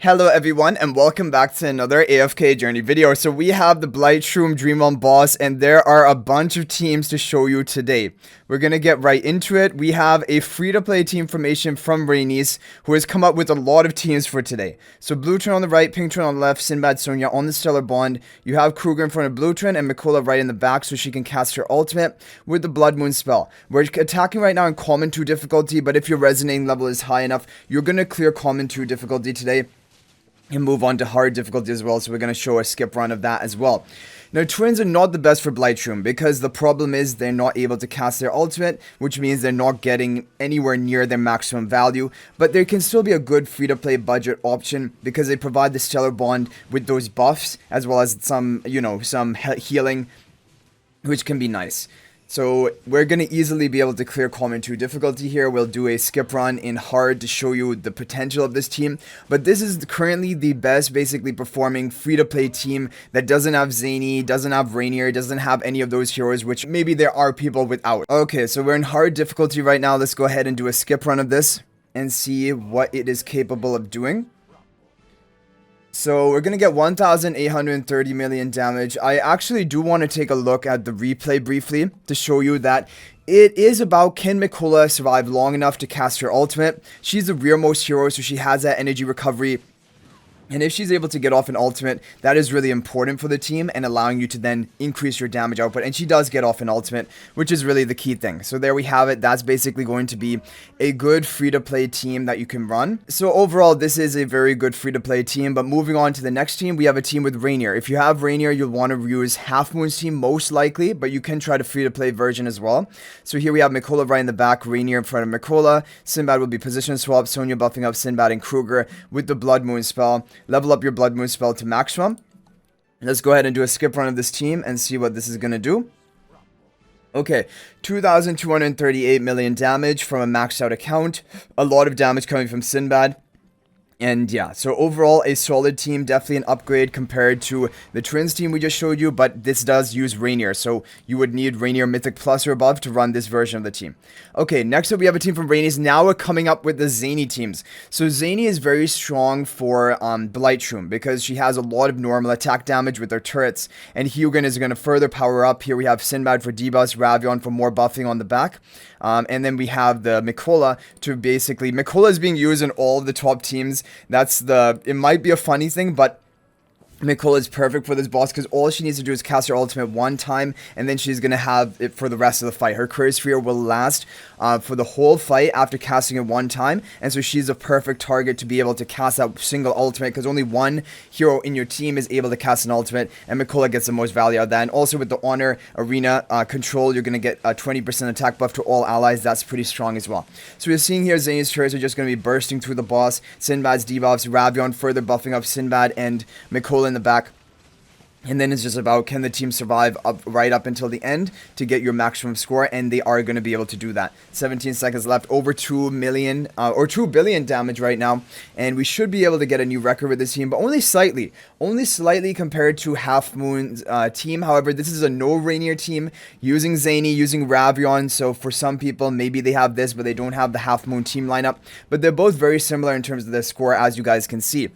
Hello everyone and welcome back to another AFK journey video. So we have the Blightshroom Dream On boss and there are a bunch of teams to show you today. We're gonna get right into it. We have a free-to-play team formation from No-Reinier who has come up with a lot of teams for today. So Blue Twin on the right, Pink Twin on the left, Sinbad Sonia on the Stellar Bond. You have Kruger in front of Blue Twin and Mikola right in the back so she can cast her ultimate with the Blood Moon spell. We're attacking right now in Common 2 difficulty, but if your resonating level is high enough, you're gonna clear Common 2 difficulty today and move on to hard difficulty as well, so we're going to show a skip run of that as well. Now, twins are not the best for Blightshroom because the problem is they're not able to cast their ultimate, which means they're not getting anywhere near their maximum value, but they can still be a good free-to-play budget option because they provide the Stellar Bond with those buffs as well as some, some healing, which can be nice. So we're going to easily be able to clear Common 2 difficulty here. We'll do a skip run in hard to show you the potential of this team. But this is currently the best basically performing free-to-play team that doesn't have Zanie, doesn't have Reinier, doesn't have any of those heroes, which maybe there are people without. Okay, so we're in hard difficulty right now. Let's go ahead and do a skip run of this and see what it is capable of doing. So we're going to get 1,830 million damage. I actually do want to take a look at the replay briefly to show you that it is about, can Mikola survive long enough to cast her ultimate? She's the rearmost hero, so she has that energy recovery. And if she's able to get off an ultimate, that is really important for the team and allowing you to then increase your damage output. And she does get off an ultimate, which is really the key thing. So there we have it. That's basically going to be a good free-to-play team that you can run. So overall, this is a very good free-to-play team. But moving on to the next team, we have a team with Reinier. If you have Reinier, you'll want to use Half Moon's team most likely, but you can try the free-to-play version as well. So here we have Mikola right in the back, Reinier in front of Mikola. Sinbad will be position swap, Sonia buffing up Sinbad and Kruger with the Blood Moon spell. Level up your Blood Moon spell to maximum. Let's go ahead and do a skip run of this team and see what this is going to do. Okay, 2,238 million damage from a maxed out account. A lot of damage coming from Sinbad. And yeah, so overall a solid team, definitely an upgrade compared to the Twins team we just showed you, but this does use Reinier, so you would need Reinier Mythic Plus or above to run this version of the team. Okay, next up we have a team from Reinier. Now we're coming up with the Zanie teams. So Zanie is very strong for Blightshroom because she has a lot of normal attack damage with her turrets, and Hugin is going to further power up. Here we have Sinbad for debuffs, Ravion for more buffing on the back. And then we have the Mikola to basically, Mikola is being used in all of the top teams. It might be a funny thing, but Mikola is perfect for this boss because all she needs to do is cast her ultimate one time and then she's going to have it for the rest of the fight. Her Courier Sphere will last for the whole fight after casting it one time, and so she's a perfect target to be able to cast that single ultimate because only one hero in your team is able to cast an ultimate, and Mikola gets the most value out of that. And also with the Honor Arena control, you're going to get a 20% attack buff to all allies. That's pretty strong as well. So we're seeing here Zanie's turrets are just going to be bursting through the boss. Sinbad's debuffs, Ravion further buffing up Sinbad and Mikola in the back. And then it's just about, can the team survive right up until the end to get your maximum score, and they are going to be able to do that. 17 seconds left, over 2 million or 2 billion damage right now, and we should be able to get a new record with this team, but only slightly compared to Half Moon's team. However, this is a No-Reinier team using Zanie, using Ravion, so for some people maybe they have this but they don't have the Half Moon team lineup, but they're both very similar in terms of their score, as you guys can see.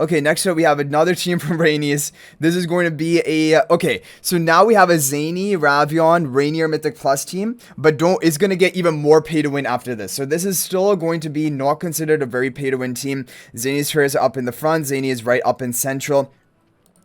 Okay, next up we have another team from Reinier. This is going to be a okay, so now we have a Zanie, Ravion, Reinier Mythic Plus team, but it's going to get even more pay to win after this. So this is still going to be not considered a very pay to win team. Zanie's turrets are up in the front, Zanie is right up in central,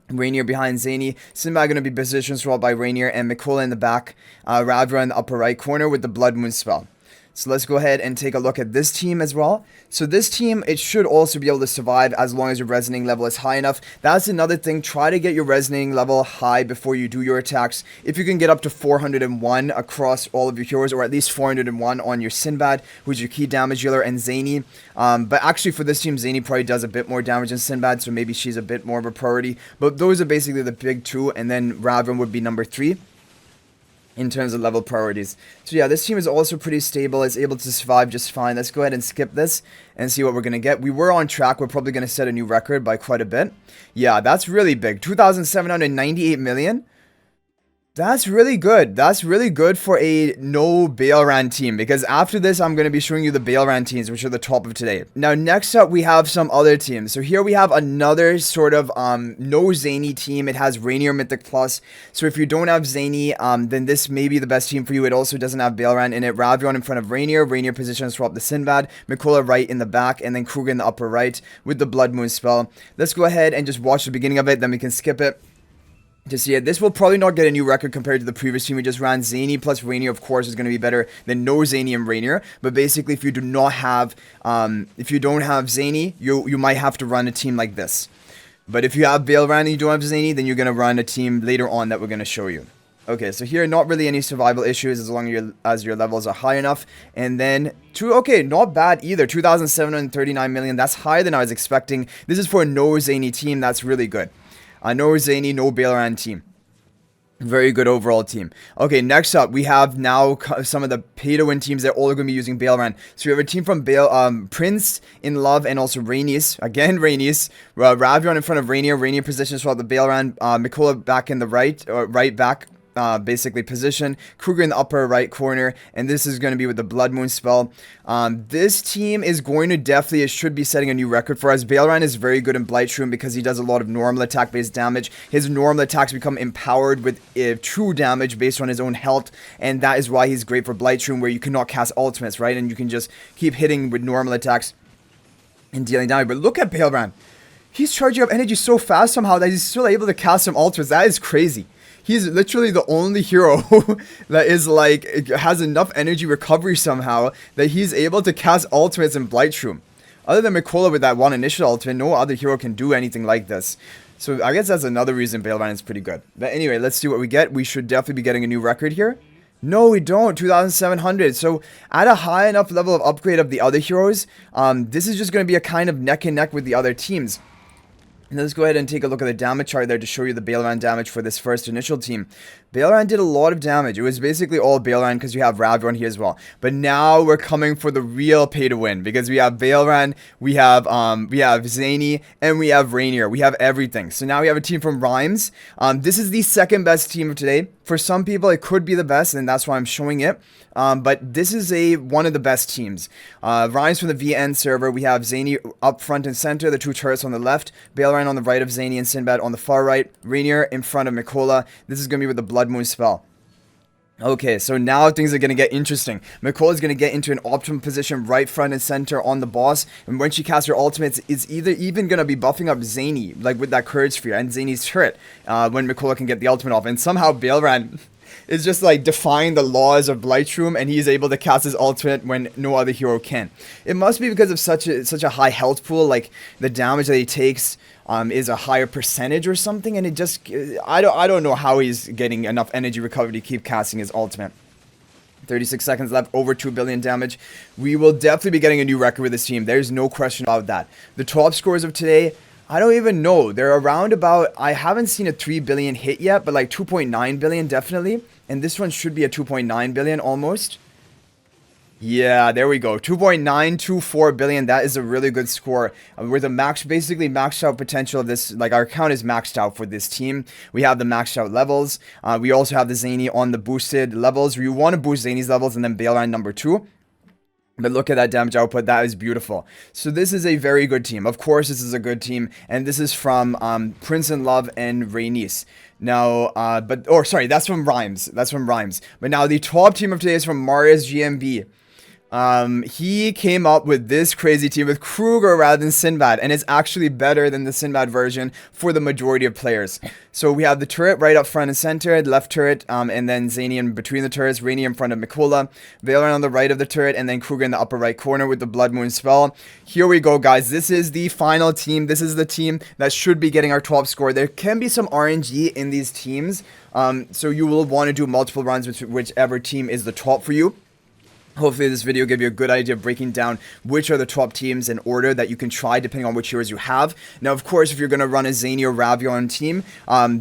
Reinier behind Zanie, Sinbad going to be position swapped by Reinier, and Mikola in the back, Ravion in the upper right corner with the Blood Moon spell. So let's go ahead and take a look at this team as well. So this team, it should also be able to survive as long as your resonating level is high enough. That's another thing. Try to get your resonating level high before you do your attacks. If you can get up to 401 across all of your heroes, or at least 401 on your Sinbad, who's your key damage dealer, and Zanie. But actually for this team, Zanie probably does a bit more damage than Sinbad, so maybe she's a bit more of a priority. But those are basically the big two, and then Raven would be number 3. In terms of level priorities. So yeah, this team is also pretty stable. It's able to survive just fine. Let's go ahead and skip this and see what we're going to get. We were on track. We're probably going to set a new record by quite a bit. Yeah, that's really big. 2,798 million. That's really good. That's really good for a No-Baelran team, because after this, I'm going to be showing you the Baelran teams, which are the top of today. Now, next up, we have some other teams. So here we have another sort of No-Zanie team. It has Reinier Mythic Plus. So if you don't have Zanie, then this may be the best team for you. It also doesn't have Baelran in it. Ravion in front of Reinier. Reinier position swap the Sinbad. Mikola right in the back, and then Kruger in the upper right with the Blood Moon spell. Let's go ahead and just watch the beginning of it, then we can skip it to see it. This will probably not get a new record compared to the previous team we just ran. Zanie plus Reinier, of course, is going to be better than no Zanie and Reinier. But basically, if you do not have, if you don't have Zanie, you might have to run a team like this. But if you have Baelran and you don't have Zanie, then you're going to run a team later on that we're going to show you. Okay, so here, not really any survival issues as long as your levels are high enough. And then, okay, not bad either. 2,739 million. That's higher than I was expecting. This is for a no Zanie team. That's really good. No-Zanie, No-Baelran team. Very good overall team. Okay, next up, we have now some of the pay-to-win teams that are all going to be using Baelran. So we have a team from Prince in Love and also Rhaenys. Again, Rhaenys. Ravion in front of Reinier. Reinier position swap the Baelran. Mikola back in the right back. Basically position. Kruger in the upper right corner, and this is going to be with the Blood Moon spell. This team is going to definitely, it should be setting a new record for us. Baelran is very good in Blightshroom because he does a lot of normal attack based damage. His normal attacks become empowered with true damage based on his own health, and that is why he's great for Blightshroom, where you cannot cast ultimates, right? And you can just keep hitting with normal attacks and dealing damage. But look at Baelran. He's charging up energy so fast somehow that he's still able to cast some ultimates. That is crazy. He's literally the only hero that is like, has enough energy recovery somehow that he's able to cast ultimates in Blightshroom. Other than Mikola with that one initial ultimate, no other hero can do anything like this. So I guess that's another reason Baelran is pretty good. But anyway, let's see what we get. We should definitely be getting a new record here. No, we don't. 2,700. So at a high enough level of upgrade of the other heroes, this is just going to be a kind of neck and neck with the other teams. And let's go ahead and take a look at the damage chart there to show you the Baelran damage for this first initial team. Baelran did a lot of damage. It was basically all Baelran because you have Ravion here as well. But now we're coming for the real pay to win because we have Baelran, we have Zanie, and we have Reinier. We have everything. So now we have a team from Rhymes. This is the second best team of today. For some people, it could be the best, and that's why I'm showing it. But this is one of the best teams. Rhymes from the VN server. We have Zanie up front and center, the two turrets on the left, Baelran on the right of Zanie and Sinbad on the far right, Reinier in front of Mikola. This is going to be with the Blood Moon spell. Okay, so now things are going to get interesting. Mikola is going to get into an optimal position right front and center on the boss, and when she casts her ultimates, it's either even going to be buffing up Zanie, like with that Courage Sphere, and Zanie's turret, when Mikola can get the ultimate off, and somehow Baelran is just like defying the laws of Blightshroom, and he's able to cast his ultimate when no other hero can. It must be because of such a high health pool, like the damage that he takes is a higher percentage or something, and it just I don't know how he's getting enough energy recovery to keep casting his ultimate. 36 seconds left, over 2 billion damage. We will definitely be getting a new record with this team. There's no question about that. The top scores of today, I don't even know. They're around about, I haven't seen a 3 billion hit yet, but like 2.9 billion definitely. And this one should be a 2.9 billion almost. Yeah, there we go. 2.924 billion. That is a really good score. We're the basically maxed out potential of this. Like, our account is maxed out for this team. We have the maxed out levels. We also have the Zanie on the boosted levels. We want to boost Zanie's levels and then Baelran number 2. But look at that damage output. That is beautiful. So this is a very good team. Of course, this is a good team. And this is from Prince in Love and Rhaenys. Now, sorry, that's from Rhymes. That's from Rhymes. But now the top team of today is from Marius GMB. He came up with this crazy team with Kruger rather than Sinbad, and it's actually better than the Sinbad version for the majority of players. So we have the turret right up front and center, left turret, and then Zanie in between the turrets, Reinier in front of Mikola, Baelran on the right of the turret, and then Kruger in the upper right corner with the Blood Moon spell. Here we go, guys. This is the final team. This is the team that should be getting our top score. There can be some RNG in these teams, so you will want to do multiple runs with whichever team is the top for you. Hopefully this video gave you a good idea of breaking down which are the top teams in order that you can try depending on which heroes you have. Now, of course, if you're going to run a Zanie or Ravion team,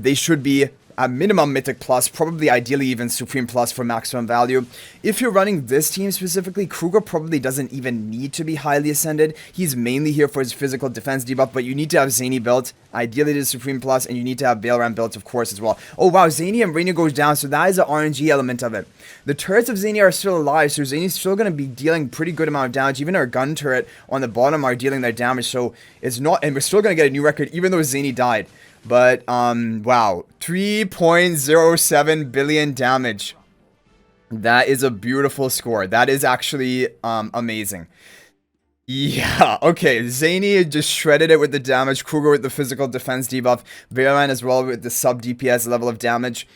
they should be at minimum Mythic Plus, probably ideally even Supreme Plus for maximum value. If you're running this team specifically, Kruger probably doesn't even need to be highly ascended. He's mainly here for his physical defense debuff, but you need to have Zanie built, ideally the Supreme Plus, and you need to have Baelran built, of course, as well. Oh wow, Zanie and Reinier goes down, so that is the RNG element of it. The turrets of Zanie are still alive, so Zanie's still going to be dealing pretty good amount of damage. Even our gun turret on the bottom are dealing their damage, so it's not, and we're still going to get a new record, even though Zanie died. But, wow, 3.07 billion damage. That is a beautiful score. That is actually, amazing. Yeah, okay, Zanie just shredded it with the damage, Kruger with the physical defense debuff, Baelran as well with the sub DPS level of damage.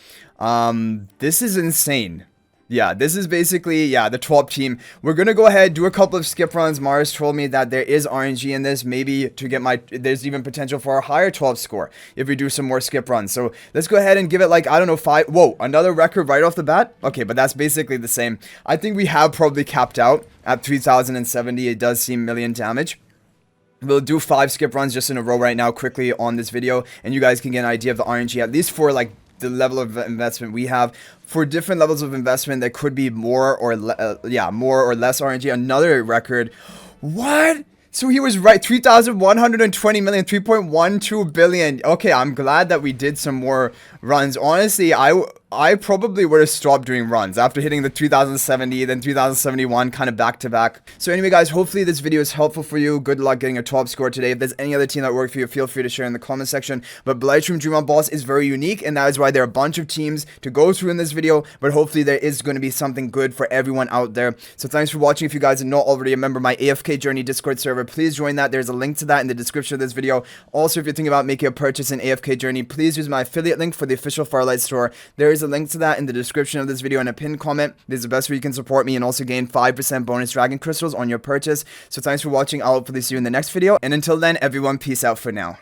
This is insane. Yeah, this is basically, yeah, the top team. We're going to go ahead, do a couple of skip runs. Mars told me that there is RNG in this, maybe to get there's even potential for a higher 12 score if we do some more skip runs. So let's go ahead and give it like, I don't know, 5. Whoa, another record right off the bat? Okay, but that's basically the same. I think we have probably capped out at 3070. It does seem million damage. We'll do 5 skip runs just in a row right now quickly on this video, and you guys can get an idea of the RNG, at least for like the level of investment we have. For different levels of investment, there could be more or more or less RNG. Another record. What? So he was right. 3,120 million, 3.12 billion. Okay, I'm glad that we did some more runs. Honestly, I probably would have stopped doing runs after hitting the 3070, then 3071, kind of back to back. So anyway, guys, hopefully this video is helpful for you. Good luck getting a top score today. If there's any other team that worked for you, feel free to share in the comment section. But Blightshroom Dream on Boss is very unique, and that is why there are a bunch of teams to go through in this video. But hopefully there is going to be something good for everyone out there. So thanks for watching. If you guys are not already a member of my AFK Journey Discord server, please join that. There's a link to that in the description of this video. Also, if you're thinking about making a purchase in AFK Journey, please use my affiliate link for the official Farlight store. There is a link to that in the description of this video and a pinned comment. This is the best way you can support me and also gain 5% bonus dragon crystals on your purchase. So thanks for watching. I'll hopefully see you in the next video. And until then, everyone, peace out for now.